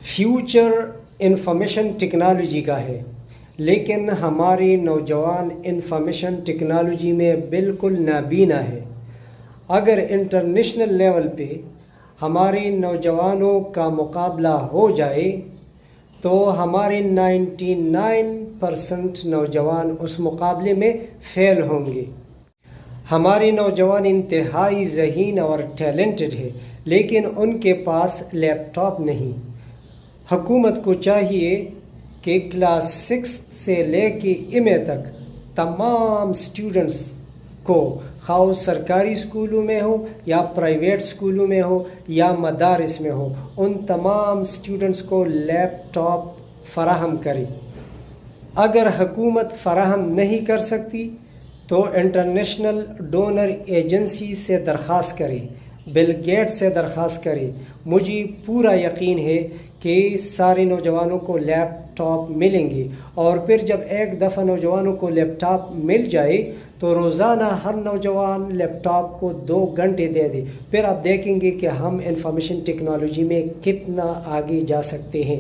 Future information technology کا ہے، لیکن ہمارے نوجوان انفارمیشن ٹیکنالوجی میں بالکل نابینا ہے۔ اگر انٹرنیشنل لیول پہ ہمارے نوجوانوں کا مقابلہ ہو جائے تو ہمارے 99% نوجوان اس مقابلے میں فیل ہوں گے۔ ہمارے نوجوان انتہائی ذہین اور ٹیلنٹڈ ہے، لیکن ان کے پاس لیپ ٹاپ نہیں۔ حکومت کو چاہیے کہ کلاس 6 سے لے کے ایم اے تک تمام اسٹوڈنٹس کو، خواہ سرکاری اسکولوں میں ہو یا پرائیویٹ اسکولوں میں ہو یا مدارس میں ہو، ان تمام اسٹوڈنٹس کو لیپ ٹاپ فراہم کرے۔ اگر حکومت فراہم نہیں کر سکتی تو انٹرنیشنل ڈونر ایجنسی سے درخواست کرے، بل گیٹ سے درخواست کرے۔ مجھے پورا یقین ہے کہ سارے نوجوانوں کو لیپ ٹاپ ملیں گے، اور پھر جب ایک دفعہ نوجوانوں کو لیپ ٹاپ مل جائے تو روزانہ ہر نوجوان لیپ ٹاپ کو 2 گھنٹے دے دے، پھر آپ دیکھیں گے کہ ہم انفارمیشن ٹیکنالوجی میں کتنا آگے جا سکتے ہیں۔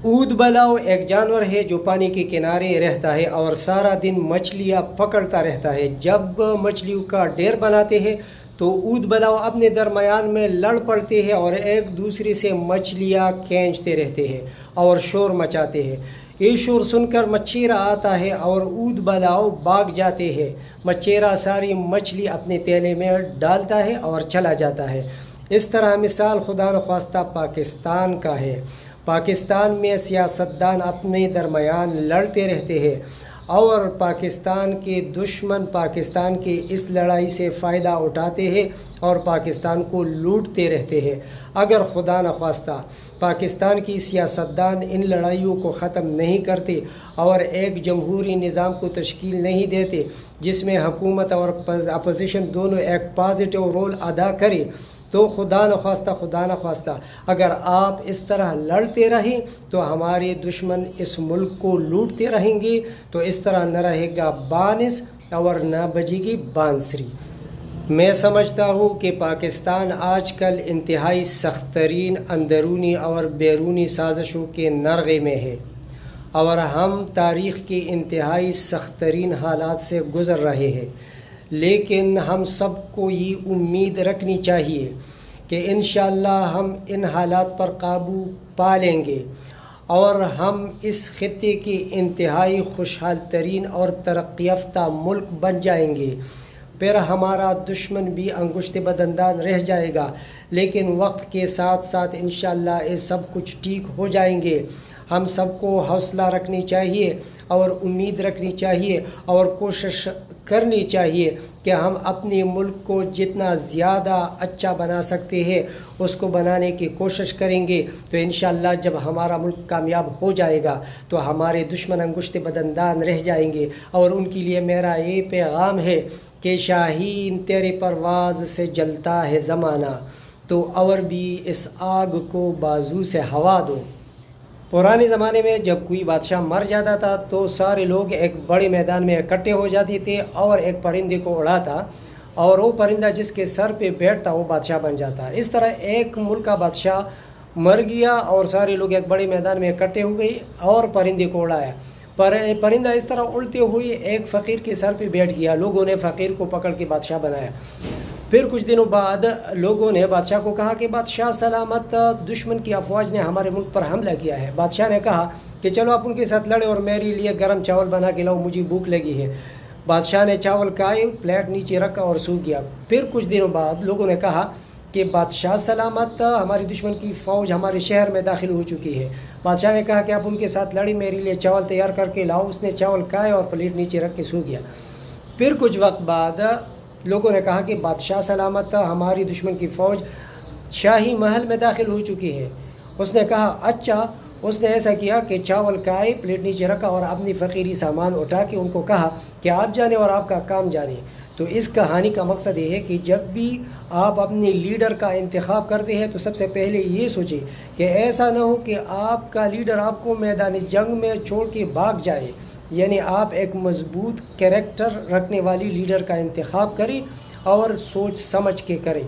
اود بلاؤ ایک جانور ہے جو پانی کے کنارے رہتا ہے اور سارا دن مچھلیاں پکڑتا رہتا ہے۔ جب مچھلیوں کا ڈھیر بناتے ہیں تو اود بلاؤ اپنے درمیان میں لڑ پڑتے ہیں اور ایک دوسرے سے مچھلیاں کھینچتے رہتے ہیں اور شور مچاتے ہیں۔ یہ شور سن کر مچھیرا آتا ہے اور اود بلاؤ بھاگ جاتے ہیں۔ مچھیرا ساری مچھلی اپنے تیلے میں ڈالتا ہے اور چلا جاتا ہے۔ اس طرح مثال خدا نخواستہ پاکستان کا ہے۔ پاکستان میں سیاستدان اپنے درمیان لڑتے رہتے ہیں اور پاکستان کے دشمن پاکستان کی اس لڑائی سے فائدہ اٹھاتے ہیں اور پاکستان کو لوٹتے رہتے ہیں۔ اگر خدا نخواستہ پاکستان کی سیاستدان ان لڑائیوں کو ختم نہیں کرتے اور ایک جمہوری نظام کو تشکیل نہیں دیتے جس میں حکومت اور اپوزیشن دونوں ایک پازیٹیو رول ادا کرے، تو خدا نخواستہ اگر آپ اس طرح لڑتے رہیں تو ہمارے دشمن اس ملک کو لوٹتے رہیں گے، تو اس طرح نہ رہے گا بانس اور نہ بجے گی بانسری۔ میں سمجھتا ہوں کہ پاکستان آج کل انتہائی سخت ترین اندرونی اور بیرونی سازشوں کے نرغے میں ہے، اور ہم تاریخ کے انتہائی سخت ترین حالات سے گزر رہے ہیں۔ لیکن ہم سب کو یہ امید رکھنی چاہیے کہ انشاءاللہ ہم ان حالات پر قابو پا لیں گے اور ہم اس خطے کے انتہائی خوشحال ترین اور ترقی یافتہ ملک بن جائیں گے۔ پھر ہمارا دشمن بھی انگشت بدندان رہ جائے گا، لیکن وقت کے ساتھ ساتھ انشاءاللہ یہ سب کچھ ٹھیک ہو جائیں گے۔ ہم سب کو حوصلہ رکھنی چاہیے اور امید رکھنی چاہیے اور کوشش کرنی چاہیے کہ ہم اپنے ملک کو جتنا زیادہ اچھا بنا سکتے ہیں اس کو بنانے کی کوشش کریں گے، تو انشاءاللہ جب ہمارا ملک کامیاب ہو جائے گا تو ہمارے دشمن انگشت بدندان رہ جائیں گے۔ اور ان کے لیے میرا یہ پیغام ہے کہ شاہین تیرے پرواز سے جلتا ہے زمانہ، تو اور بھی اس آگ کو بازو سے ہوا دو۔ پرانے زمانے میں جب کوئی بادشاہ مر جاتا تھا تو سارے لوگ ایک بڑے میدان میں اکٹھے ہو جاتے تھے اور ایک پرندے کو اڑاتا، اور وہ پرندہ جس کے سر پہ بیٹھتا وہ بادشاہ بن جاتا۔ اس طرح ایک ملک کا بادشاہ مر گیا اور سارے لوگ ایک بڑے میدان میں اکٹھے ہو گئے اور پرندے کو اڑایا۔ پرندہ اس طرح اڑتے ہوئے ایک فقیر کے سر پہ بیٹھ گیا۔ لوگوں نے فقیر کو پکڑ کے بادشاہ بنایا۔ پھر کچھ دنوں بعد لوگوں نے بادشاہ کو کہا کہ بادشاہ سلامت، دشمن کی افواج نے ہمارے ملک پر حملہ کیا ہے۔ بادشاہ نے کہا کہ چلو آپ ان کے ساتھ لڑے اور میرے لیے گرم چاول بنا کے لاؤ، مجھے بھوک لگی ہے۔ بادشاہ نے چاول کھائے، پلیٹ نیچے رکھا اور سو گیا۔ پھر کچھ دنوں بعد لوگوں نے کہا کہ بادشاہ سلامت، ہماری دشمن کی فوج ہمارے شہر میں داخل ہو چکی ہے۔ بادشاہ نے کہا کہ آپ ان کے ساتھ لڑیں، میرے لیے چاول تیار کر کے لاؤ۔ اس نے چاول کھائے اور پلیٹ نیچے رکھ کے سو گیا۔ پھر کچھ وقت بعد لوگوں نے کہا کہ بادشاہ سلامت، ہماری دشمن کی فوج شاہی محل میں داخل ہو چکی ہے۔ اس نے کہا اچھا۔ اس نے ایسا کیا کہ چاول کھائے، پلیٹ نیچے رکھا اور اپنی فقیری سامان اٹھا کے ان کو کہا کہ آپ جانیں اور آپ کا کام جانیں۔ تو اس کہانی کا مقصد یہ ہے کہ جب بھی آپ اپنے لیڈر کا انتخاب کرتے ہیں تو سب سے پہلے یہ سوچیں کہ ایسا نہ ہو کہ آپ کا لیڈر آپ کو میدان جنگ میں چھوڑ کے بھاگ جائے۔ یعنی آپ ایک مضبوط کیریکٹر رکھنے والی لیڈر کا انتخاب کریں اور سوچ سمجھ کے کریں۔